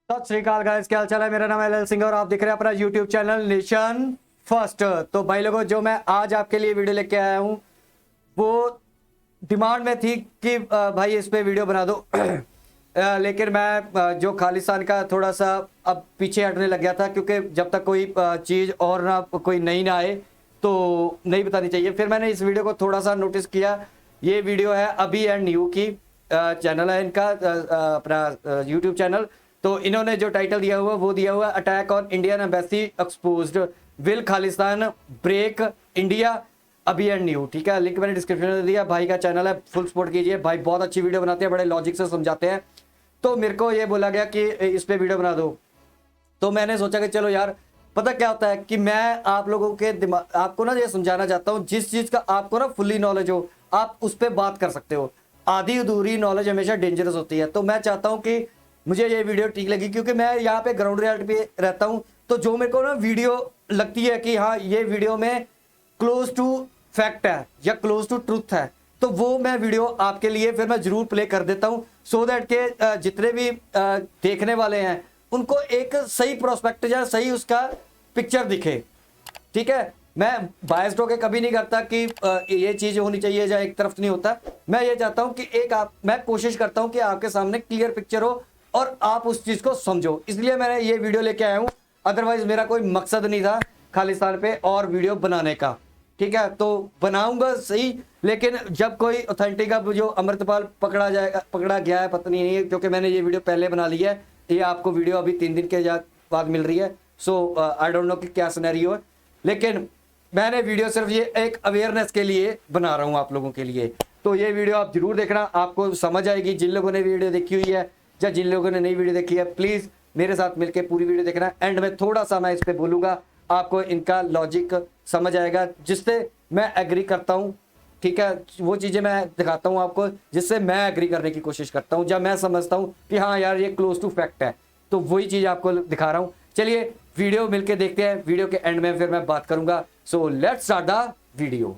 सत श्रीकाल गाइस, क्या हाल चाल है। मेरा नाम है एल सिंह और आप देख रहे हैं अपना यूट्यूब चैनल नेशन फर्स्ट। तो भाई लोगों, जो मैं आज आपके लिए वीडियो लेके आया हूँ वो डिमांड में थी कि भाई इस पे वीडियो बना दो लेकिन मैं जो खालिस्तान का थोड़ा सा अब पीछे हटने लग गया था, क्योंकि जब तक कोई चीज़ और ना कोई नई ना आए तो नहीं बतानी चाहिए। फिर मैंने इस वीडियो को थोड़ा सा नोटिस किया। ये वीडियो है अभी एंड न्यू की, चैनल है इनका, अपना यूट्यूब चैनल। तो इन्होंने जो टाइटल दिया हुआ वो दिया हुआ attack on Indian embassy exposed, will Khalistan break India अभी एंड न्यू। ठीक है, लिंक मैंने डिस्क्रिप्शन में दिया। भाई का चैनल है, फुल सपोर्ट कीजिए। भाई बहुत अच्छी वीडियो बनाते हैं, बड़े लॉजिक से समझाते हैं। तो मेरे को ये बोला गया कि इस पे वीडियो बना दो, तो मैंने सोचा कि चलो यार, पता क्या होता है कि मैं आप लोगों के दिमाग आपको ना ये समझाना चाहता हूँ, जिस चीज़ का आपको ना फुल्ली नॉलेज हो आप उस पर बात कर सकते हो। आधी अधूरी नॉलेज हमेशा डेंजरस होती है। तो मैं चाहता हूँ कि मुझे ये वीडियो ठीक लगी, क्योंकि मैं यहाँ पे ग्राउंड रियलिटी पे रहता हूँ। तो जो मेरे को ना वीडियो लगती है कि हाँ ये वीडियो में क्लोज टू फैक्ट है या क्लोज टू ट्रूथ है, तो वो मैं वीडियो आपके लिए फिर मैं जरूर प्ले कर देता हूँ, सो दैट के जितने भी देखने वाले हैं उनको एक सही प्रोस्पेक्ट या सही उसका पिक्चर दिखे। ठीक है, मैं बायस्ड होके कभी नहीं करता कि ये चीज होनी चाहिए या एक तरफ नहीं होता। मैं ये चाहता हूं कि मैं कोशिश करता हूं कि आपके सामने क्लियर पिक्चर हो और आप उस चीज को समझो, इसलिए मैंने ये वीडियो लेके आया हूं। अदरवाइज मेरा कोई मकसद नहीं था खालिस्तान पे और वीडियो बनाने का। ठीक है, तो बनाऊंगा सही, लेकिन जब कोई ऑथेंटिक, अब जो अमृतपाल पकड़ा गया है, पता नहीं, क्योंकि मैंने ये वीडियो पहले बना ली है। ये आपको वीडियो अभी 3 दिन के बाद मिल रही है। सो आई डोंट नो कि क्या सिनेरियो है, लेकिन मैंने वीडियो सिर्फ ये एक अवेयरनेस के लिए बना रहा हूँ आप लोगों के लिए। तो ये वीडियो आप जरूर देखना, आपको समझ आएगी। जिन लोगों ने वीडियो देखी हुई है या जिन लोगों ने नई वीडियो देखी है, प्लीज़ मेरे साथ मिलकर पूरी वीडियो देखना। एंड में थोड़ा सा मैं इस पर बोलूँगा, आपको इनका लॉजिक समझ आएगा, जिससे मैं एग्री करता हूँ। ठीक है, वो चीज़ें मैं दिखाता हूँ आपको जिससे मैं एग्री करने की कोशिश करता हूँ, जब मैं समझता हूँ कि हाँ यार ये क्लोज टू फैक्ट है, तो वही चीज़ आपको दिखा रहा हूँ। चलिए वीडियो मिलके देखते हैं। वीडियो के एंड में फिर मैं बात करूंगा। So let's start the video.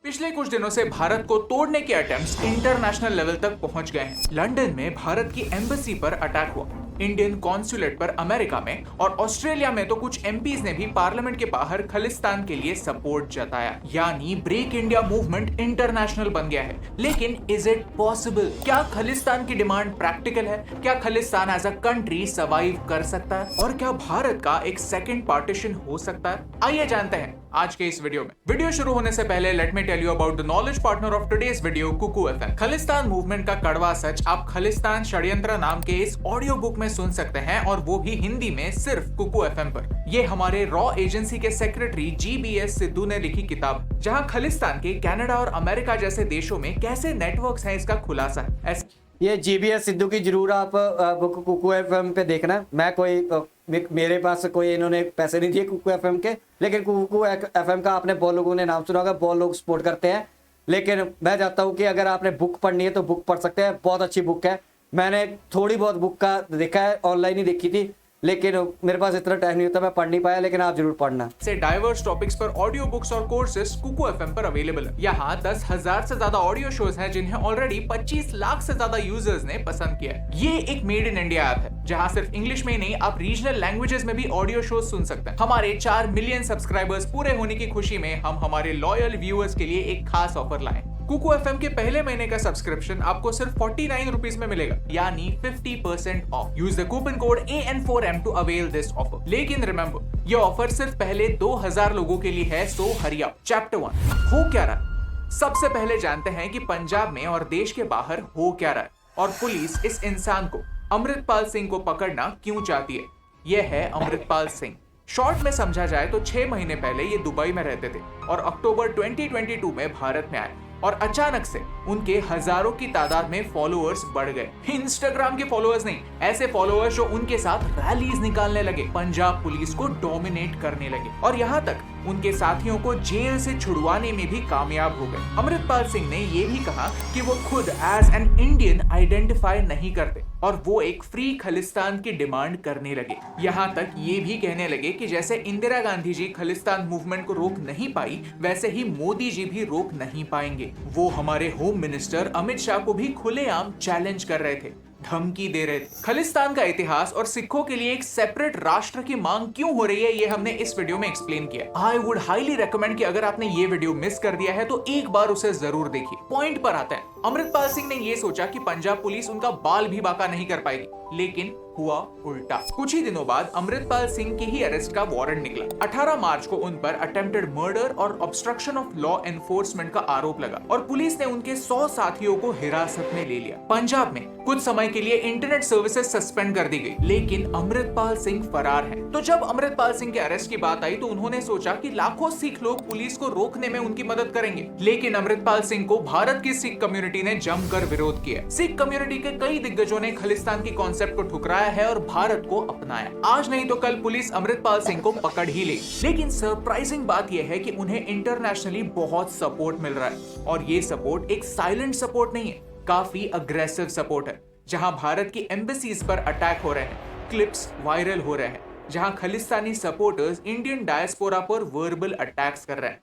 पिछले कुछ दिनों से भारत को तोड़ने के अटेम्प्ट्स इंटरनेशनल लेवल तक पहुंच गए हैं। लंदन में भारत की एम्बेसी पर अटैक हुआ, इंडियन कॉन्सुलेट पर अमेरिका में, और ऑस्ट्रेलिया में तो कुछ एमपीज ने भी पार्लियामेंट के बाहर खालिस्तान के लिए सपोर्ट जताया। यानी ब्रेक इंडिया मूवमेंट इंटरनेशनल बन गया है। लेकिन इज इट पॉसिबल? क्या खालिस्तान की डिमांड प्रैक्टिकल है? क्या Khalistan as a country survive कर सकता है? और क्या भारत का एक सेकंड पार्टीशन हो सकता है? आइए जानते हैं आज के इस वीडियो में। वीडियो शुरू होने से पहले let me tell you about the knowledge partner of today's video, Kuku FM. Khalistan movement का कड़वा सच आप खालिस्तान षड्यंत्र नाम के इस ऑडियो बुक में सुन सकते हैं, और वो भी हिंदी में, सिर्फ कुकू एफएम पर। ये हमारे रॉ एजेंसी के सेक्रेटरी जीबीएस सिद्धू ने लिखी किताब, जहां खालिस्तान के कनाडा और अमेरिका जैसे देशों में कैसे नेटवर्क्स हैं, इसका खुलासा है। ये जीबीएस सिद्धू की जरूर आप कुकू एफएम पे देखना। मैं कोई मेरे पास कोई इन्होंने पैसे नहीं दिए कुकू एफएम के, लेकिन कुकू एफएम का आपने बहुत लोगों ने नाम सुना होगा, बहुत लोग सपोर्ट करते हैं। लेकिन मैं चाहता हूँ कि अगर आपने बुक पढ़नी है तो बुक पढ़ सकते हैं, बहुत अच्छी बुक है। मैंने थोड़ी बहुत बुक का देखा है, ऑनलाइन ही देखी थी, लेकिन मेरे पास इतना टाइम नहीं होता, मैं पढ़ नहीं पाया, लेकिन आप जरूर पढ़ना। से डाइवर्स टॉपिक्स पर ऑडियो बुक्स और कोर्सेस कुकू एफएम पर अवेलेबल है। यहाँ 10,000 से ज्यादा ऑडियो शोज हैं, जिन्हें ऑलरेडी 25 लाख से ज्यादा यूजर्स ने पसंद किया है। ये एक मेड इन इंडिया ऐप है, जहाँ सिर्फ इंग्लिश में ही नहीं, आप रीजनल लैंग्वेजेस में भी ऑडियो शोज सुन सकते हैं। हमारे 4 मिलियन सब्सक्राइबर्स पूरे होने की खुशी में हम हमारे लॉयल व्यूअर्स के लिए एक खास ऑफर लाए। कुकू एफएम के पहले महीने का सब्सक्रिप्शन आपको सिर्फ 49 रुपीज में मिलेगा, यानी 50% off. Use the coupon code AN4M to avail this offer. लेकिन रिमेंबर, ये ऑफर सिर्फ पहले 2000 लोगों के लिए है, सो हरी अप। चैप्टर 1, हो क्या रहा है? सबसे पहले जानते हैं कि पंजाब में और देश के बाहर हो क्या रहा है, और पुलिस इस इंसान को, अमृतपाल सिंह को पकड़ना क्यों चाहती है। यह है अमृतपाल सिंह। शॉर्ट में समझा जाए तो 6 महीने पहले ये दुबई में रहते थे और अक्टूबर 2022 में भारत में आए, और अचानक से उनके हजारों की तादाद में फॉलोअर्स बढ़ गए। इंस्टाग्राम के फॉलोअर्स नहीं, ऐसे फॉलोअर्स जो उनके साथ रैलीज निकालने लगे, पंजाब पुलिस को डोमिनेट करने लगे, और यहाँ तक उनके साथियों को जेल से छुड़वाने में भी कामयाब हो गए। अमृतपाल सिंह ने यह भी कहा कि वो खुद एज एन इंडियन आइडेंटिफाई नहीं करते, और वो एक फ्री खालिस्तान की डिमांड करने लगे। यहाँ तक ये भी कहने लगे कि जैसे इंदिरा गांधी जी खालिस्तान मूवमेंट को रोक नहीं पाई, वैसे ही मोदी जी भी रोक नहीं पाएंगे। वो हमारे होम मिनिस्टर अमित शाह को भी खुलेआम चैलेंज कर रहे थे, धमकी दे रहे थे। खालिस्तान का इतिहास और सिखों के लिए एक सेपरेट राष्ट्र की मांग क्यों हो रही है, ये हमने इस वीडियो में एक्सप्लेन किया। आई वुड हाईली रिकमेंड कि अगर आपने ये वीडियो मिस कर दिया है तो एक बार उसे जरूर देखिए। पॉइंट पर आता है, अमृतपाल सिंह ने ये सोचा कि पंजाब पुलिस उनका बाल भी बाका नहीं कर पाएगी, लेकिन हुआ उल्टा। कुछ ही दिनों बाद अमृतपाल सिंह की ही अरेस्ट का वारंट निकला। 18 मार्च को उन पर अटेम्प्टेड मर्डर और ऑब्स्ट्रक्शन ऑफ लॉ एनफोर्समेंट का आरोप लगा और पुलिस ने उनके 100 साथियों को हिरासत में ले लिया। पंजाब में कुछ समय के लिए इंटरनेट सर्विसेज सस्पेंड कर दी गई, लेकिन अमृतपाल सिंह फरार हैं। तो जब अमृतपाल सिंह के अरेस्ट की बात आई तो उन्होंने सोचा कि लाखों सिख लोग पुलिस को रोकने में उनकी मदद करेंगे, लेकिन अमृतपाल सिंह को भारत की सिख कम्युनिटी ने जमकर विरोध किया। सिख कम्युनिटी के कई दिग्गजों ने खालिस्तान की कॉन्सेप्ट को ठुकराया है और भारत को अपनाया। आज नहीं तो कल पुलिस अमृतपाल सिंह को पकड़ ही लेगी। लेकिन सरप्राइजिंग बात यह है कि उन्हें इंटरनेशनली बहुत सपोर्ट मिल रहा है, और ये सपोर्ट एक साइलेंट सपोर्ट नहीं है, काफी अग्रेसिव सपोर्ट है। जहां भारत की एम्बेसीज पर अटैक हो रहे हैं, क्लिप्स वायरल हो रहे हैं, जहां खालिस्तानी सपोर्टर्स इंडियन डायस्पोरा पर वर्बल अटैक्स कर रहे हैं।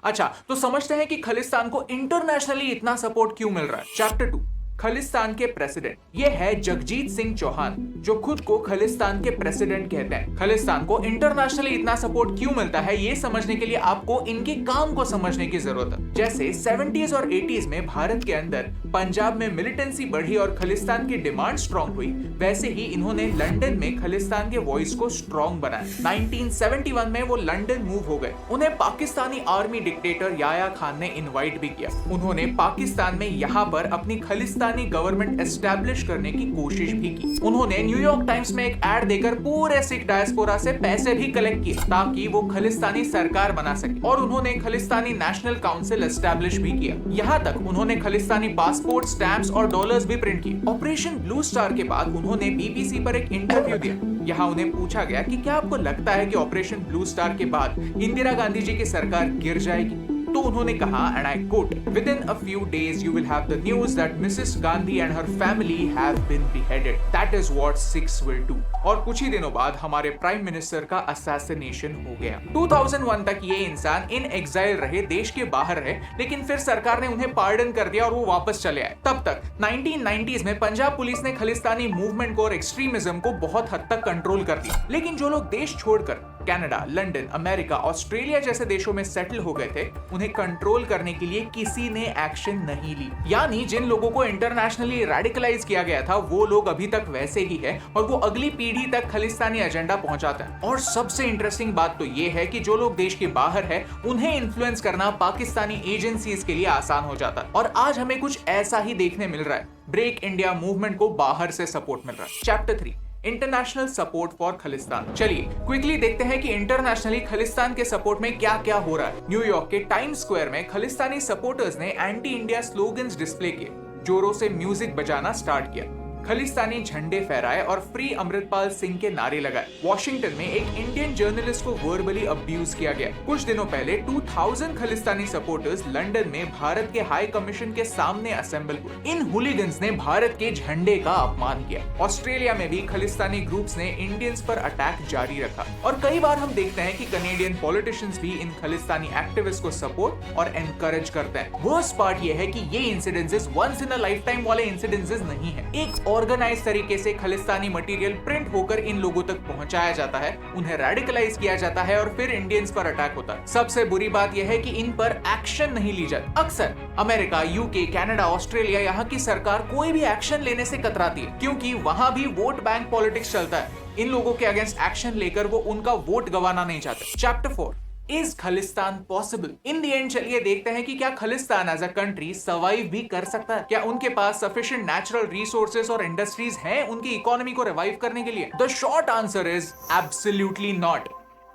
अच्छा, तो समझते हैं कि खालिस्तान को इंटरनेशनली इतना सपोर्ट क्यों मिल रहा है। चैप्टर 2, खालिस्तान के प्रेसिडेंट। ये है जगजीत सिंह चौहान, जो खुद को खालिस्तान के प्रेसिडेंट कहते हैं। खालिस्तान को इंटरनेशनली इतना सपोर्ट क्यों मिलता है, ये समझने के लिए आपको इनके काम को समझने की जरूरत है। जैसे 70s और 80s में भारत के अंदर पंजाब में मिलिटेंसी बढ़ी और खालिस्तान की डिमांड स्ट्रॉन्ग हुई, वैसे ही इन्होंने लंदन में खालिस्तान के वॉइस को स्ट्रॉन्ग बनाया। 1971 में वो लंदन मूव हो गए। उन्हें पाकिस्तानी आर्मी डिक्टेटर याया खान ने इनवाइट भी किया। उन्होंने पाकिस्तान में यहाँ पर अपनी खालिस्तान गवर्नमेंट एस्टैब्लिश करने की कोशिश भी की। उन्होंने न्यूयॉर्क टाइम्स में एक एड देकर पूरे सिख डायस्पोरा से पैसे भी कलेक्ट किए ताकि वो खालिस्तानी सरकार बना सके, और उन्होंने खालिस्तानी नेशनल काउंसिल एस्टैब्लिश भी किया। यहाँ तक उन्होंने खालिस्तानी पासपोर्ट, स्टैम्प्स और डॉलर्स भी प्रिंट किए। ऑपरेशन ब्लू स्टार के बाद उन्होंने बीबीसी पर एक इंटरव्यू दिया। यहाँ उन्हें पूछा गया कि क्या आपको लगता है कि ऑपरेशन ब्लू स्टार के बाद इंदिरा गांधी जी की सरकार गिर जाएगी, तो उन्होंने कहा, and I quote, "Within a few days you will have the news that Mrs. Gandhi and her family have been beheaded. That is what Sikhs will do." और कुछ ही दिनों बाद हमारे प्राइम मिनिस्टर का असैसिनेशन हो गया। 2001 तक ये इंसान इन एग्जाइल रहे, देश के बाहर रहे, लेकिन फिर सरकार ने उन्हें पार्डन कर दिया और वो वापस चले आए। तब तक 1990s में पंजाब पुलिस ने खालिस्तानी मूवमेंट को और एक्सट्रीमिज्म को बहुत हद तक कंट्रोल कर दिया। लेकिन जो लोग देश छोड़कर कनाडा, लंदन, अमेरिका, ऑस्ट्रेलिया जैसे देशों में सेटल हो गए थे, उन्हें कंट्रोल करने के लिए किसी ने एक्शन नहीं ली। यानी जिन लोगों को इंटरनेशनली रेडिकलाइज किया गया था, वो लोग अभी तक वैसे ही है और वो अगली पीढ़ी तक खालिस्तानी एजेंडा पहुंचाते हैं। और सबसे इंटरेस्टिंग बात तो ये है कि जो लोग देश के बाहर है, उन्हें इन्फ्लुएंस करना पाकिस्तानी एजेंसीज के लिए आसान हो जाता है। और आज हमें कुछ ऐसा ही देखने मिल रहा है। ब्रेक इंडिया मूवमेंट को बाहर से सपोर्ट मिल रहा है। Chapter 3, international support for Khalistan. चलिए क्विकली देखते हैं कि इंटरनेशनली खालिस्तान के सपोर्ट में क्या क्या हो रहा है। न्यूयॉर्क के टाइम्स स्क्वायर में खालिस्तानी सपोर्टर्स ने एंटी इंडिया स्लोगन्स डिस्प्ले किए, जोरों से म्यूजिक बजाना स्टार्ट किया, खालिस्तानी झंडे फहराए और फ्री अमृतपाल सिंह के नारे लगाए। वॉशिंगटन में एक इंडियन जर्नलिस्ट को वर्बली अब्यूज किया गया। कुछ दिनों पहले 2000 खालिस्तानी सपोर्टर्स लंदन में भारत के हाई कमीशन के सामने असेंबल हुए। इन हुलिगन्स ने भारत के झंडे का अपमान किया। ऑस्ट्रेलिया में भी खालिस्तानी ग्रुप्स ने इंडियंस पर अटैक जारी रखा, और कई बार हम देखते हैं कि कनेडियन पॉलिटिशियंस भी इन खालिस्तानी एक्टिविस्ट को सपोर्ट और एनकरेज करते हैं। वर्स्ट पार्ट ये है कि ये incidences once in a life time वाले इंसिडेंसेस नहीं है। एक ऑर्गेनाइज तरीके से खालिस्तानी मटेरियल प्रिंट होकर इन लोगों तक पहुंचाया जाता है, उन्हें रेडिकलाइज किया जाता है और फिर इंडियंस पर अटैक होता है। सबसे बुरी बात यह है कि इन पर एक्शन नहीं ली जाती। अक्सर अमेरिका, यूके, कनाडा, ऑस्ट्रेलिया, यहाँ की सरकार कोई भी एक्शन लेने से कतराती है, क्योंकि वहां भी वोट बैंक पॉलिटिक्स चलता है। इन लोगों के अगेंस्ट एक्शन लेकर वो उनका वोट गंवाना नहीं चाहते। Chapter 4, is Khalistan possible? In the end चलिए देखते हैं कि क्या Khalistan as a country survive भी कर सकता है। क्या उनके पास सफिशिएंट नेचुरल रिसोर्सेज और इंडस्ट्रीज हैं उनकी इकोनॉमी को रिवाइव करने के लिए? The short answer is absolutely not.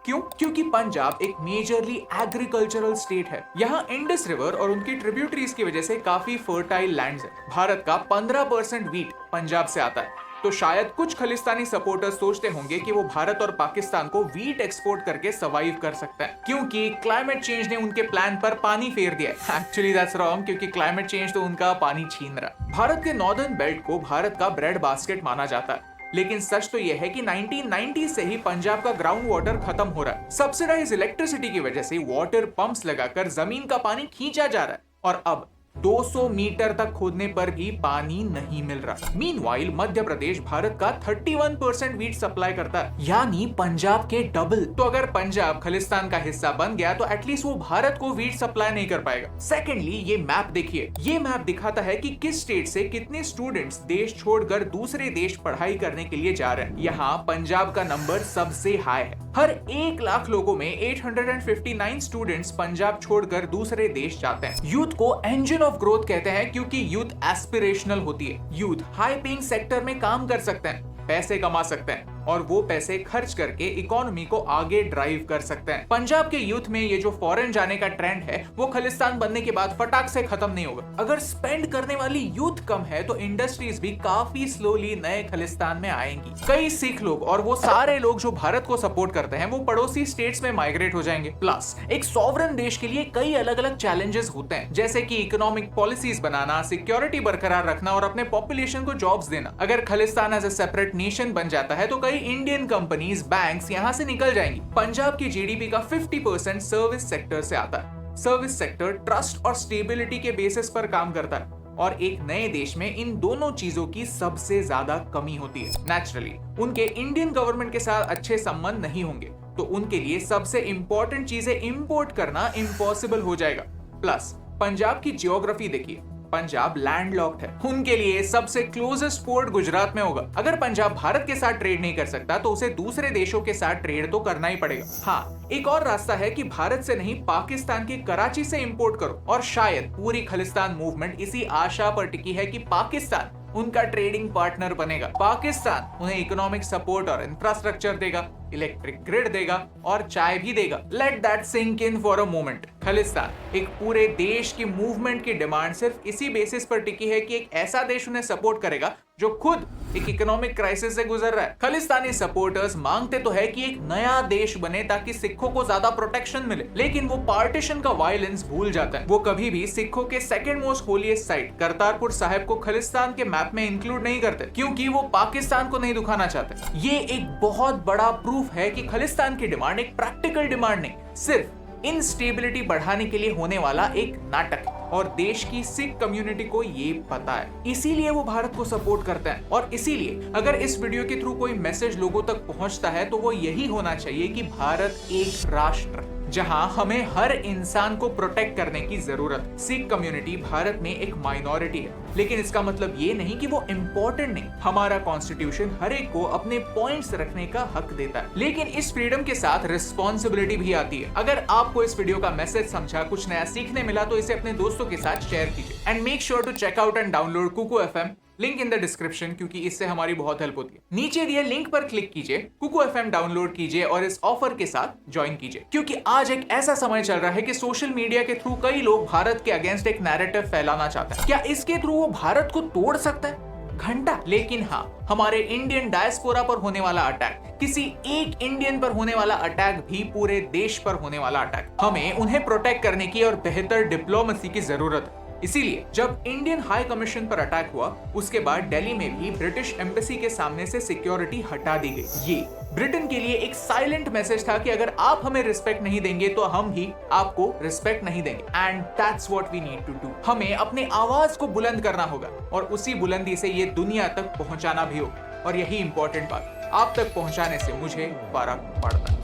क्यों? क्योंकि पंजाब एक मेजरली एग्रीकल्चरल स्टेट है। यहाँ इंडस रिवर और उनकी ट्रिब्यूटरीज की वजह से काफी फर्टाइल लैंड्स है। भारत का 15% व्हीट पंजाब से आता है। तो शायद कुछ खालिस्तानी सपोर्टर्स सोचते होंगे कि वो भारत और पाकिस्तान को वीट एक्सपोर्ट करके सर्वाइव कर सकते हैं क्योंकि क्लाइमेट चेंज ने उनके प्लान पर पानी फेर दिया है। एक्चुअली दैट्स रॉन्ग, क्योंकि क्लाइमेट चेंज तो उनका पानी छीन रहा है। भारत के नॉर्दर्न बेल्ट को भारत का ब्रेड बास्केट माना जाता है, लेकिन सच तो यह है कि 1990 से ही पंजाब का ग्राउंड वाटर खत्म हो रहा है। सब्सिडाइज इलेक्ट्रिसिटी की वजह से वाटर पंप्स लगाकर जमीन का पानी खींचा जा रहा है और अब 200 मीटर तक खोदने पर भी पानी नहीं मिल रहा। मीनवाइल मध्य प्रदेश भारत का 31% वीट सप्लाई करता है, यानी पंजाब के डबल। तो अगर पंजाब खालिस्तान का हिस्सा बन गया तो एटलीस्ट वो भारत को वीट सप्लाई नहीं कर पाएगा। सेकेंडली, ये मैप देखिए, ये मैप दिखाता है कि किस स्टेट से कितने स्टूडेंट्स देश छोड़कर दूसरे देश पढ़ाई करने के लिए जा रहे हैं। यहाँ पंजाब का नंबर सबसे हाई है। हर 1 लाख लोगों में 859 स्टूडेंट्स पंजाब छोड़कर दूसरे देश जाते हैं। यूथ को इंजन ऑफ ग्रोथ कहते हैं क्योंकि यूथ एस्पिरेशनल होती है। यूथ हाई पेइंग सेक्टर में काम कर सकते हैं, पैसे कमा सकते हैं और वो पैसे खर्च करके इकोनॉमी को आगे ड्राइव कर सकते हैं। पंजाब के यूथ में ये जो फॉरेन जाने का ट्रेंड है वो खालिस्तान बनने के बाद फटाक से खत्म नहीं होगा। अगर स्पेंड करने वाली यूथ कम है तो इंडस्ट्रीज भी काफी स्लोली नए खालिस्तान में आएंगी। कई सिख लोग और वो सारे लोग जो भारत को सपोर्ट करते हैं वो पड़ोसी स्टेट्स में माइग्रेट हो जाएंगे। प्लस एक सॉवरन देश के लिए कई अलग अलग चैलेंजेस होते हैं, जैसे कि इकोनॉमिक पॉलिसीज बनाना, सिक्योरिटी बरकरार रखना और अपने पॉपुलेशन को जॉब्स देना। अगर Khalistan as a separate nation बन जाता है तो कई इंडियन कंपनीज, बैंक्स यहां से निकल जाएंगी। पंजाब की जीडीपी का 50% सर्विस सेक्टर से आता है। सर्विस सेक्टर ट्रस्ट और स्टेबिलिटी के बेसिस पर काम करता है और एक नए देश में इन दोनों चीजों की सबसे ज्यादा कमी होती है। नेचुरली उनके इंडियन गवर्नमेंट के साथ अच्छे संबंध नहीं होंगे तो उनके लिए सबसे इंपॉर्टेंट चीजें इंपोर्ट करना इम्पॉसिबल हो जाएगा। प्लस पंजाब की जियोग्राफी देखिए, पंजाब लैंडलॉक्ड है। उनके लिए सबसे क्लोजेस्ट पोर्ट गुजरात में होगा। अगर पंजाब भारत के साथ ट्रेड नहीं कर सकता तो उसे दूसरे देशों के साथ ट्रेड तो करना ही पड़ेगा। हाँ, एक और रास्ता है कि भारत से नहीं पाकिस्तान की कराची से इंपोर्ट करो और शायद पूरी खालिस्तान मूवमेंट इसी आशा पर टिकी है कि पाकिस्तान उनका ट्रेडिंग पार्टनर बनेगा। पाकिस्तान उन्हें इकोनॉमिक सपोर्ट और इंफ्रास्ट्रक्चर देगा, इलेक्ट्रिक ग्रिड देगा और चाय भी देगा। Let that sink in for a moment. Khalistan एक पूरे देश की मूवमेंट की डिमांड सिर्फ इसी बेसिस पर टिकी है कि एक ऐसा देश उन्हें सपोर्ट करेगा जो खुद एक इकोनॉमिक क्राइसिस से गुजर रहा है। खालिस्तानी सपोर्टर्स मांगते तो है कि एक नया देश बने ताकि सिखों को ज्यादा प्रोटेक्शन मिले, लेकिन वो पार्टीशन का वायलेंस भूल जाता है। वो कभी भी सिखों के second most holiest site Kartarpur Sahib को खालिस्तान के मैप में इंक्लूड नहीं करते क्योंकि वो पाकिस्तान को नहीं दुखाना चाहते। ये एक बहुत बड़ा प्रूफ है कि खालिस्तान की डिमांड एक प्रैक्टिकल डिमांड नहीं, सिर्फ इंस्टेबिलिटी बढ़ाने के लिए होने वाला एक नाटक है और देश की सिख कम्युनिटी को ये पता है। इसीलिए वो भारत को सपोर्ट करते हैं और इसीलिए अगर इस वीडियो के थ्रू कोई मैसेज लोगों तक पहुंचता है तो वो यही होना चाहिए कि भारत एक राष्ट्र जहां हमें हर इंसान को प्रोटेक्ट करने की जरूरत। सिख कम्युनिटी भारत में एक माइनॉरिटी है, लेकिन इसका मतलब ये नहीं कि वो इम्पोर्टेंट नहीं। हमारा कॉन्स्टिट्यूशन हर एक को अपने पॉइंट्स रखने का हक देता है, लेकिन इस फ्रीडम के साथ रिस्पॉन्सिबिलिटी भी आती है। अगर आपको इस वीडियो का मैसेज समझा, कुछ नया सीखने मिला तो इसे अपने दोस्तों के साथ शेयर कीजिए and make sure to check out and download Kuku FM, link in the description, क्योंकि इससे हमारी बहुत हेल्प होती है। नीचे दिए लिंक पर क्लिक कीजिए, कुकू एफएम डाउनलोड कीजिए और इस ऑफर के साथ ज्वाइन कीजिए, क्योंकि आज एक ऐसा समय चल रहा है कि सोशल मीडिया के थ्रू कई लोग भारत के अगेंस्ट एक नैरेटिव फैलाना चाहते हैं। क्या इसके थ्रू वो भारत को तोड़ सकता है? घंटा। लेकिन हाँ, हमारे इंडियन डायस्पोरा पर होने वाला अटैक, किसी एक इंडियन पर होने वाला अटैक भी पूरे देश पर होने वाला अटैक, हमें उन्हें प्रोटेक्ट करने की और बेहतर डिप्लोमेसी की जरूरत है। इसीलिए जब इंडियन हाई कमीशन पर अटैक हुआ उसके बाद दिल्ली में भी ब्रिटिश एम्बेसी के सामने से सिक्योरिटी हटा दी गई। ये ब्रिटेन के लिए एक साइलेंट मैसेज था कि अगर आप हमें रिस्पेक्ट नहीं देंगे तो हम ही आपको रिस्पेक्ट नहीं देंगे। And that's what we need to do. हमें अपने आवाज को बुलंद करना होगा और उसी बुलंदी से ये दुनिया तक पहुंचाना भी होगा। और यही इंपॉर्टेंट बात, आप तक पहुंचाने से मुझे फर्क पड़ता है।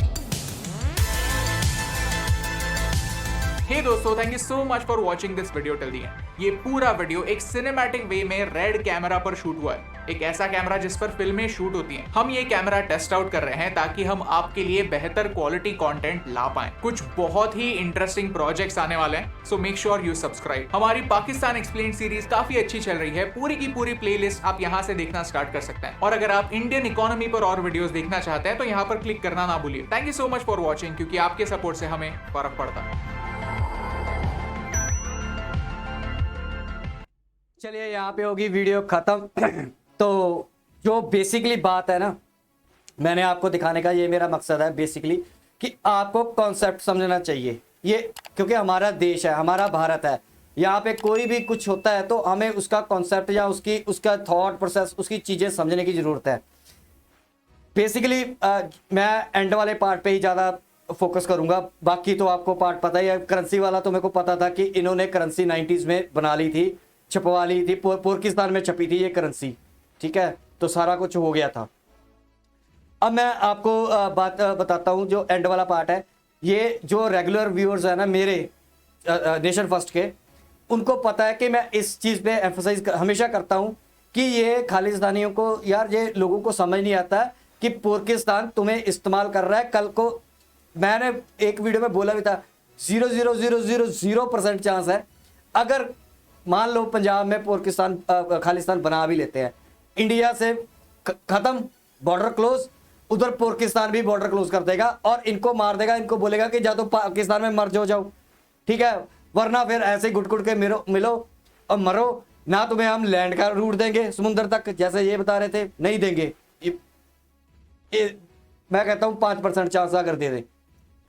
हे दोस्तों, thank you so much for watching this video till the end. ये पूरा वीडियो एक सिनेमैटिक वे में रेड कैमरा पर शूट हुआ है, एक ऐसा कैमरा जिस पर फिल्में शूट होती हैं। हम ये कैमरा टेस्ट आउट कर रहे हैं ताकि हम आपके लिए बेहतर क्वालिटी कंटेंट ला पाएं। कुछ बहुत ही इंटरेस्टिंग प्रोजेक्ट्स आने वाले हैं, so make sure you subscribe. हमारी पाकिस्तान एक्सप्लेन्ड सीरीज काफी अच्छी चल रही है, पूरी की पूरी प्लेलिस्ट आप यहाँ से देखना स्टार्ट कर सकते हैं। और अगर आप इंडियन इकोनॉमी पर और वीडियोस देखना चाहते हैं तो यहाँ पर क्लिक करना ना भूलिए। Thank you so much for watching, क्योंकि आपके सपोर्ट से हमें फर्क पड़ता है। चलिए, यहाँ पे होगी वीडियो खत्म। तो जो बेसिकली बात है ना, मैंने आपको दिखाने का ये मेरा मकसद है बेसिकली, कि आपको कॉन्सेप्ट समझना चाहिए ये, क्योंकि हमारा देश है, हमारा भारत है, यहाँ पे कोई भी कुछ होता है तो हमें उसका कॉन्सेप्ट या उसका थॉट प्रोसेस, उसकी चीजें समझने की जरूरत है। बेसिकली मैं एंड वाले पार्ट पे ही ज़्यादा फोकस करूंगा, बाकी तो आपको पार्ट पता ही है। करेंसी वाला तो मेरे को पता था कि इन्होंने करेंसी 90s में बना ली थी, छपवा ली थी, पाकिस्तान में छपी थी ये करेंसी, ठीक है, तो सारा कुछ हो गया था। अब मैं आपको बात बताता हूँ, जो एंड वाला पार्ट है, ये जो रेगुलर व्यूअर्स है ना मेरे नेशन फर्स्ट के, उनको पता है कि मैं इस चीज़ पे एम्फोसाइज हमेशा करता हूँ कि ये खालिस्तानियों को, यार ये लोगों को समझ नहीं आता कि पाकिस्तान तुम्हें इस्तेमाल कर रहा है। कल को मैंने एक वीडियो में बोला भी था, 0.0000% चांस है, अगर मान लो पंजाब में पाकिस्तान खालिस्तान बना भी लेते हैं, इंडिया से खत्म, बॉर्डर क्लोज, उधर पाकिस्तान भी बॉर्डर क्लोज कर देगा और इनको मार देगा, इनको बोलेगा कि जा तो पाकिस्तान में मर जाओ, ठीक है, वरना फिर ऐसे घुट घुट के मिलो और मरो ना, तुम्हें हम लैंड का रूट देंगे समुद्र तक, जैसे ये बता रहे थे, नहीं देंगे। मैं कहता हूं 5% चांस अगर दे दें।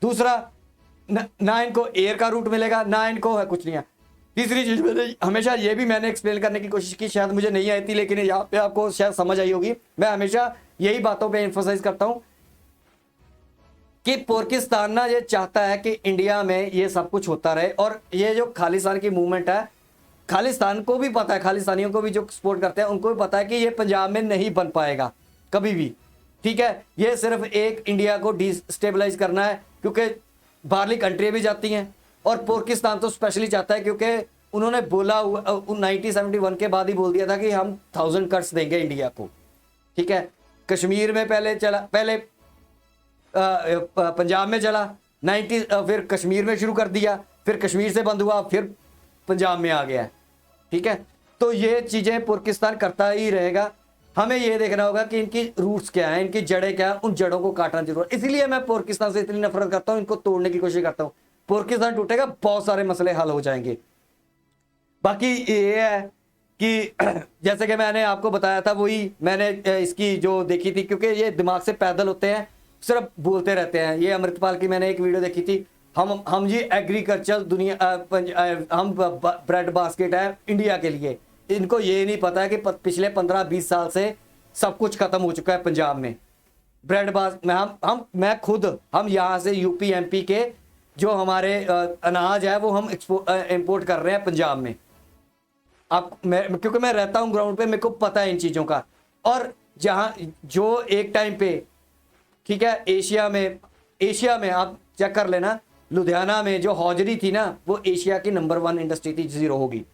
दूसरा, ना इनको एयर का रूट मिलेगा, ना इनको है कुछ नहीं है। तीसरी चीज मैंने हमेशा ये भी मैंने एक्सप्लेन करने की कोशिश की, शायद मुझे नहीं आई थी, लेकिन यहाँ पे आपको शायद समझ आई होगी। मैं हमेशा यही बातों पे एम्फोसाइज करता हूं कि पाकिस्तान ना ये चाहता है कि इंडिया में ये सब कुछ होता रहे, और ये जो खालिस्तान की मूवमेंट है, खालिस्तान को भी पता है, खालिस्तानियों को भी जो सपोर्ट करते हैं उनको भी पता है कि ये पंजाब में नहीं बन पाएगा कभी भी, ठीक है। ये सिर्फ एक इंडिया को डिस्टेबलाइज करना है, क्योंकि बाहरली कंट्री भी जाती हैं, और पाकिस्तान तो स्पेशली चाहता है, क्योंकि उन्होंने बोला 1971 के बाद ही बोल दिया था कि हम 1000 कट्स देंगे इंडिया को, ठीक है। कश्मीर में पहले पंजाब में चला, फिर कश्मीर में शुरू कर दिया, फिर कश्मीर से बंद हुआ, फिर पंजाब में आ गया, ठीक है। तो ये चीज़ें पाकिस्तान करता ही रहेगा। हमें ये देखना होगा कि इनकी रूट्स क्या है, इनकी जड़ें क्या है, उन जड़ों को काटना जरूर। इसीलिए मैं पाकिस्तान से इतनी नफरत करता हूँ, इनको तोड़ने की कोशिश करता हूँ। पाकिस्तान टूटेगा, बहुत सारे मसले हल हो जाएंगे। बाकी ये है कि जैसे कि मैंने आपको बताया था, वही मैंने इसकी जो देखी थी, क्योंकि ये दिमाग से पैदल होते हैं, सिर्फ बोलते रहते हैं। ये अमृतपाल की मैंने एक वीडियो देखी थी, हम जी एग्रीकल्चर दुनिया, हम ब्रेड बास्केट है इंडिया के लिए। इनको ये नहीं पता है कि पिछले 15-20 साल से सब कुछ खत्म हो चुका है पंजाब में। ब्रेड बास में हम यहाँ से यूपी एमपी के जो हमारे अनाज है वो हम इंपोर्ट कर रहे हैं पंजाब में। क्योंकि मैं रहता हूँ ग्राउंड पे, मेरे को पता है इन चीज़ों का। और जहाँ जो एक टाइम पे, ठीक है, एशिया में आप चेक कर लेना, लुधियाना में जो हौजरी थी ना, वो एशिया की नंबर 1 इंडस्ट्री थी, 0 होगी।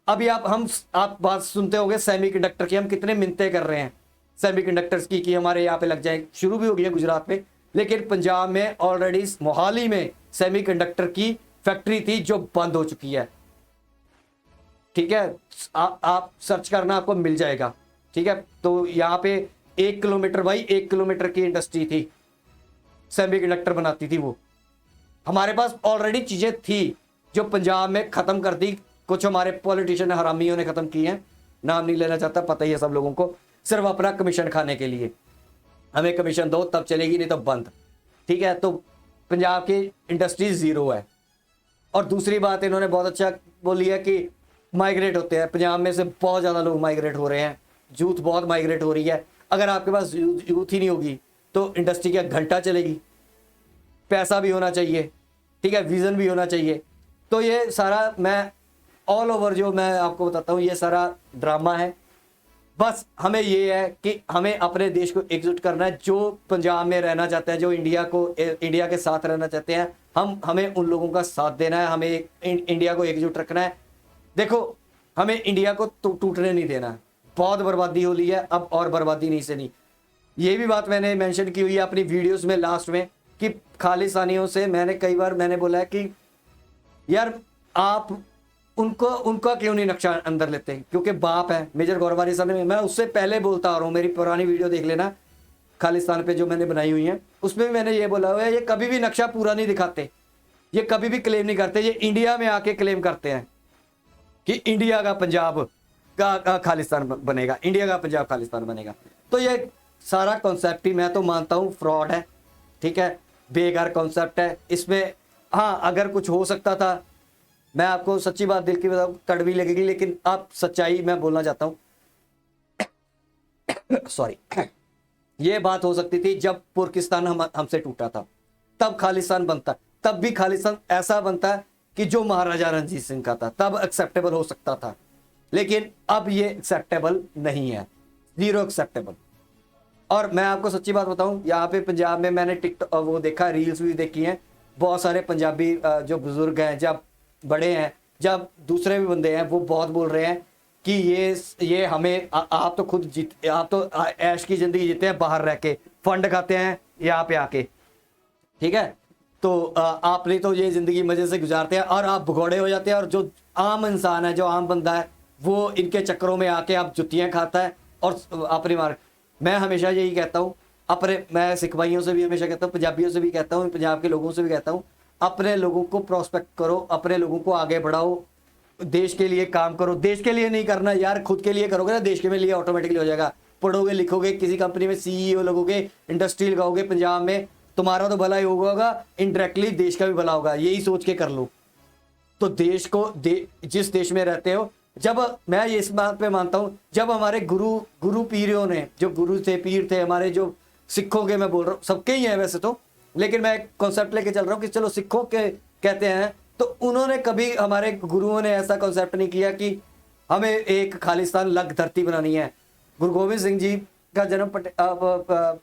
अभी आप बात सुनते होंगे सेमीकंडक्टर की, हम कितने मिन्नतें कर रहे हैं सेमीकंडक्टर्स की कि हमारे यहाँ पे लग जाए, शुरू भी हो गई है गुजरात में, लेकिन पंजाब में ऑलरेडी मोहाली में सेमीकंडक्टर की फैक्ट्री थी जो बंद हो चुकी है, ठीक है। आप सर्च करना, आपको मिल जाएगा, ठीक है। तो यहाँ पे 1 किलोमीटर बाई 1 किलोमीटर की इंडस्ट्री थी, सेमीकंडक्टर बनाती थी वो। हमारे पास ऑलरेडी चीजें थी जो पंजाब में खत्म कर दी, कुछ हमारे पॉलिटिशियन हरामियों ने खत्म की हैं, नाम नहीं लेना चाहता, पता ही है सब लोगों को, सिर्फ अपना कमीशन खाने के लिए। हमें कमीशन दो तब चलेगी, नहीं तो बंद, ठीक है। तो पंजाब की इंडस्ट्री 0 है। और दूसरी बात इन्होंने बहुत अच्छा बोली है कि माइग्रेट होते हैं, पंजाब में से बहुत ज़्यादा लोग माइग्रेट हो रहे हैं, यूथ बहुत माइग्रेट हो रही है। अगर आपके पास यूथ ही नहीं होगी तो इंडस्ट्री क्या घंटा चलेगी? पैसा भी होना चाहिए, ठीक है, विजन भी होना चाहिए। तो ये सारा मैं ऑल ओवर जो मैं आपको बताता हूँ, ये सारा ड्रामा है। बस हमें ये है कि हमें अपने देश को एकजुट करना है। जो पंजाब में रहना चाहते हैं, जो इंडिया के साथ रहना चाहते हैं, हमें उन लोगों का साथ देना है, हमें इंडिया को एकजुट रखना है। देखो, हमें इंडिया को टूटने नहीं देना। बहुत बर्बादी हो ली है, अब और बर्बादी नहीं से नहीं। ये भी बात मैंने मेंशन की हुई है अपनी वीडियोस में लास्ट में कि खालिस्तानियों से मैंने कई बार बोला है कि यार आप उनका क्यों नहीं नक्शा अंदर लेते, क्योंकि बाप है मेजर गौरवारी साहब ने। मैं उससे पहले बोलता आ रहा हूँ, मेरी पुरानी वीडियो देख लेना खालिस्तान पे जो मैंने बनाई हुई है, उसमें भी मैंने ये बोला हुआ है, ये कभी भी नक्शा पूरा नहीं दिखाते, ये कभी भी क्लेम नहीं करते। ये इंडिया में आके क्लेम करते हैं कि इंडिया का पंजाब, का खालिस्तान बनेगा, इंडिया का पंजाब खालिस्तान बनेगा। तो ये सारा कॉन्सेप्ट ही मैं तो मानता हूँ फ्रॉड है, ठीक है, बेकार कॉन्सेप्ट है। इसमें हाँ अगर कुछ हो सकता था, मैं आपको सच्ची बात दिल की बताऊँ, कड़वी लगेगी लेकिन आप सच्चाई मैं बोलना चाहता हूँ। सॉरी, ये बात हो सकती थी जब तुर्किस्तान हमसे टूटा था, तब खालिस्तान बनता, तब भी खालिस्तान ऐसा बनता कि जो महाराजा रणजीत सिंह का था, तब एक्सेप्टेबल हो सकता था। लेकिन अब ये एक्सेप्टेबल नहीं है, जीरो एक्सेप्टेबल। और मैं आपको सच्ची बात बताऊं, यहाँ पे पंजाब में मैंने टिकटॉक वो देखा, रील्स भी देखी हैं, बहुत सारे पंजाबी जो बुजुर्ग हैं, जब बड़े हैं, जब दूसरे भी बंदे हैं, वो बहुत बोल रहे हैं कि ये हमें आप तो खुद जीत, आप तो ऐश की जिंदगी जीते हैं बाहर रह के, फंड खाते हैं यहाँ पे आके, ठीक है, तो आपने तो ये जिंदगी मजे से गुजारते हैं और आप भगौड़े हो जाते हैं। और जो आम इंसान है, जो आम बंदा है, वो इनके चक्करों में आके आप जुतियां खाता है और अपनी मार। मैं हमेशा यही कहता हूँ मैं सिख भाइयों से भी हमेशा कहता हूँ, पंजाबियों से भी कहता हूँ, पंजाब के लोगों से भी कहता हूँ, अपने लोगों को प्रोस्पेक्ट करो, अपने लोगों को आगे बढ़ाओ, देश के लिए काम करो। देश के लिए नहीं करना यार, खुद के लिए करोगे ना, देश के लिए ऑटोमेटिकली हो जाएगा। पढ़ोगे लिखोगे, किसी कंपनी में सीईओ लगोगे, इंडस्ट्री लगाओगे पंजाब में, तुम्हारा तो भला ही होगा, इनडायरेक्टली देश का भी भला होगा। यही सोच के कर लो तो देश को जिस देश में रहते हो, जब मैं इस बात पे मानता हूँ, जब हमारे गुरु पीरों ने, जो गुरु थे, पीर थे हमारे, जो सिखों के मैं बोल रहा हूँ, सबके ही हैं वैसे तो, लेकिन मैं कॉन्सेप्ट लेके चल रहा हूँ कि चलो सिखों के कहते हैं, तो उन्होंने कभी, हमारे गुरुओं ने ऐसा कॉन्सेप्ट नहीं किया कि हमें एक खालिस्तान लग धरती बनानी है। गुरु गोविंद सिंह जी का जन्म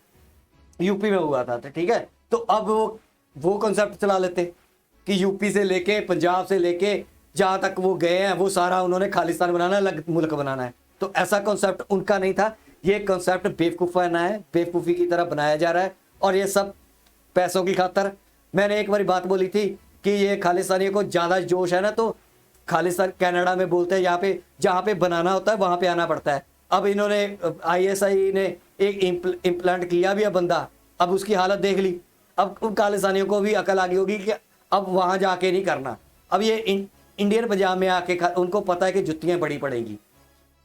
यूपी में हुआ था, ठीक है, तो अब वो कॉन्सेप्ट चला लेते कि यूपी से लेके, पंजाब से लेके जहां तक वो गए हैं, वो सारा उन्होंने खालिस्तान बनाना है, अलग मुल्क बनाना है। तो ऐसा कॉन्सेप्ट उनका नहीं था। ये कॉन्सेप्ट बेवकूफाना है, बेवकूफ़ी की तरह बनाया जा रहा है, और ये सब पैसों की खातर। मैंने एक बार बात बोली थी कि ये खालिस्तानियों को ज़्यादा जोश है ना, तो खालिस्तान कनाडा में बोलते हैं, यहाँ पे जहाँ पे बनाना होता है वहाँ पे आना पड़ता है। अब इन्होंने ISI ने एक इम्प्लांट किया भी है बंदा, अब उसकी हालत देख ली। अब उन खालिस्तानियों को भी अकल आ गई होगी कि अब वहाँ जाके नहीं करना। अब ये इंडियन पंजाब में आके उनको पता है कि जुत्तियाँ बड़ी पड़ेगी।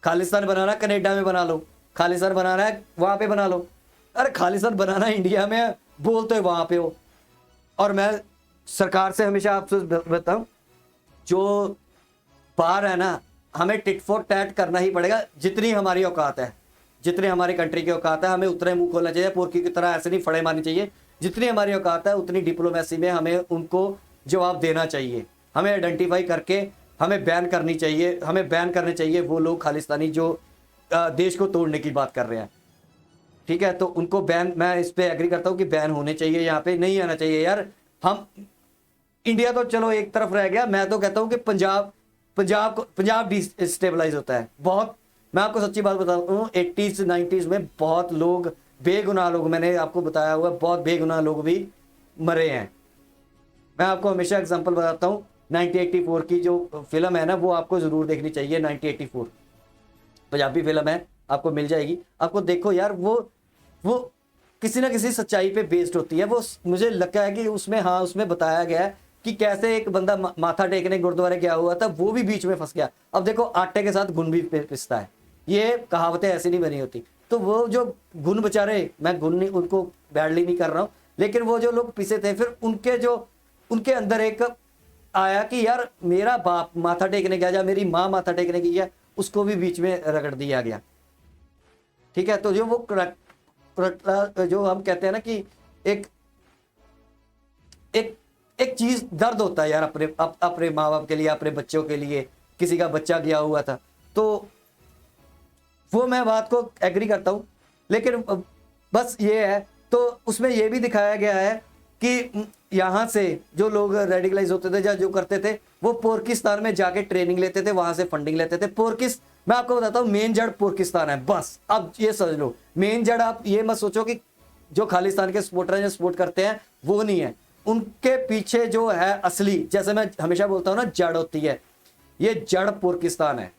खालिस्तान बनाना कनेडा में बना लो, खालिस्तान बनाना है वहाँ पे बना लो। अरे खालिस्तान बनाना इंडिया में, बोलते हो वहाँ पे हो। और मैं सरकार से हमेशा आपसे बताऊं, जो बाहर है ना, हमें टिट फॉर टैट करना ही पड़ेगा। जितनी हमारी औकात है, जितनी हमारी कंट्री की औकात है, हमें उतने मुंह खोलना चाहिए, पोर्की की तरह ऐसे नहीं फड़े मारनी चाहिए। जितनी हमारी औकात है उतनी डिप्लोमेसी में हमें उनको जवाब देना चाहिए। हमें आइडेंटिफाई करके हमें बैन करनी चाहिए, हमें बैन करने चाहिए वो लोग खालिस्तानी जो देश को तोड़ने की बात कर रहे हैं, ठीक है। तो उनको बैन, मैं इस पे एग्री करता हूँ कि बैन होने चाहिए, यहाँ पे नहीं आना चाहिए यार। हम इंडिया तो चलो एक तरफ रह गया, मैं तो कहता हूँ कि पंजाब डिस्टेबलाइज होता है बहुत। मैं आपको सच्ची बात बताता हूँ, 80s 90s में बहुत लोग, बेगुनाह लोग, मैंने आपको बताया हुआ, बहुत बेगुनाह लोग भी मरे हैं। मैं आपको हमेशा एग्जांपल बताता हूँ, 1984 की जो फिल्म है ना, वो आपको जरूर देखनी चाहिए। 1984 पंजाबी फिल्म है, आपको मिल जाएगी, आपको देखो यार। वो किसी ना किसी सच्चाई पे बेस्ड होती है। वो मुझे लगता है कि उसमें बताया गया है कि कैसे एक बंदा माथा टेकने गुरुद्वारे गया हुआ था, वो भी बीच में फंस गया। अब देखो आटे के साथ गुण भी पिसता है, ये कहावतें ऐसी नहीं बनी होती। तो वो जो गुण बेचारे, मैं गुण नहीं, उनको बैडली नहीं कर रहा हूँ, लेकिन वो जो लोग पिसे थे, फिर उनके अंदर एक आया कि यार मेरा बाप माथा टेकने गया, या मेरी माँ माथा टेकने गई है, उसको भी बीच में रगड़ दिया गया, ठीक है। तो जो वो जो हम कहते हैं ना कि एक चीज दर्द होता है यार, अपने माँ बाप के लिए, अपने बच्चों के लिए। किसी का बच्चा गया हुआ था, तो वो मैं बात को एग्री करता हूँ, लेकिन बस ये है। तो उसमें ये भी दिखाया गया है कि यहाँ से जो लोग रेडिकलाइज होते थे या जो करते थे, वो पोर्किस्तान में जाके ट्रेनिंग लेते थे, वहां से फंडिंग लेते थे। मैं आपको बताता हूँ, मेन जड़ पोर्किस्तान है, बस। अब ये समझ लो, मेन जड़। आप ये मत सोचो कि जो खालिस्तान के सपोर्टर हैं, जो सपोर्ट करते हैं, वो नहीं है। उनके पीछे जो है असली, जैसे मैं हमेशा बोलता हूँ ना, जड़ होती है, ये जड़ पोर्किस्तान है।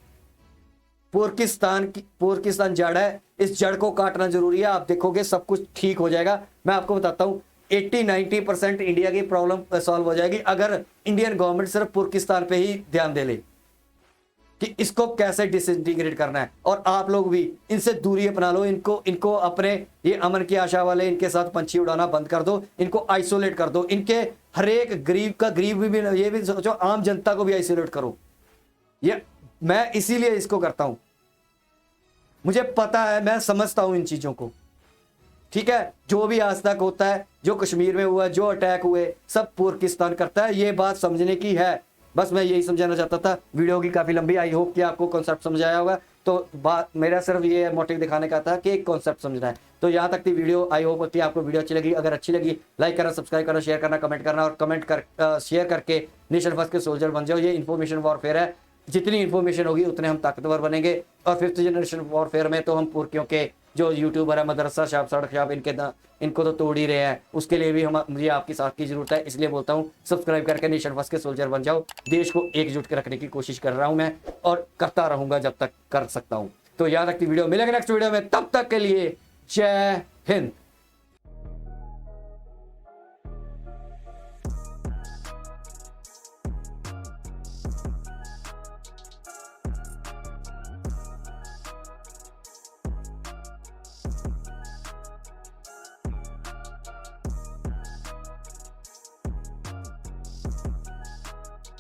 पोर्किस्तान जड़ है, इस जड़ को काटना जरूरी है। आप देखोगे सब कुछ ठीक हो जाएगा। मैं आपको बताता हूँ, 80-90% इंडिया की प्रॉब्लम सॉल्व हो जाएगी अगर इंडियन गवर्नमेंट सिर्फ पोर्किस्तान पे ही ध्यान दे ले। कि इसको कैसे डिसइंटीग्रेट करना है। और आप लोग भी इनसे दूरी अपना लो, इनको अपने ये अमन की आशा वाले इनके साथ पंछी उड़ाना बंद कर दो, इनको आइसोलेट कर दो, इनके हर एक गरीब भी ये भी सोचो, आम जनता को भी आइसोलेट करो। ये मैं इसीलिए इसको करता हूं, मुझे पता है, मैं समझता हूं इन चीजों को, ठीक है। जो भी आज तक होता है, जो कश्मीर में हुआ, जो अटैक हुए, सब पाकिस्तान करता है, ये बात समझने की है। बस मैं यही समझाना चाहता था। वीडियो की काफी लंबी, आई होप कि आपको कॉन्सेप्ट समझ आया होगा। तो बात मेरा सिर्फ ये मोटिव दिखाने का था कि एक कॉन्सेप्ट समझना है। तो यहाँ तक थी वीडियो, आई होप कि आपको वीडियो अच्छी लगी। अगर अच्छी लगी, लाइक करना, सब्सक्राइब करना, शेयर करना, कमेंट करना, और कमेंट कर शेयर करके नेशन फर्स्ट के सोल्जर बन जाओ। ये इन्फॉर्मेशन वॉरफेयर है, जितनी इन्फॉर्मेशन होगी उतने हम ताकतवर बनेंगे। और फिफ्थ जनरेशन वॉरफेयर में तो हम पुरखियों के जो यूट्यूबर है, मदरसा शाप, सड़क शाप, इनको तो तोड़ ही रहे हैं। उसके लिए भी मुझे आपकी साथ की जरूरत है। इसलिए बोलता हूँ सब्सक्राइब करके नेशन फर्स्ट के सोल्जर बन जाओ। देश को एकजुट कर रखने की कोशिश कर रहा हूँ मैं, और करता रहूंगा जब तक कर सकता हूँ। तो याद रखती वीडियो, मिलेगा नेक्स्ट वीडियो में, तब तक के लिए जय हिंद।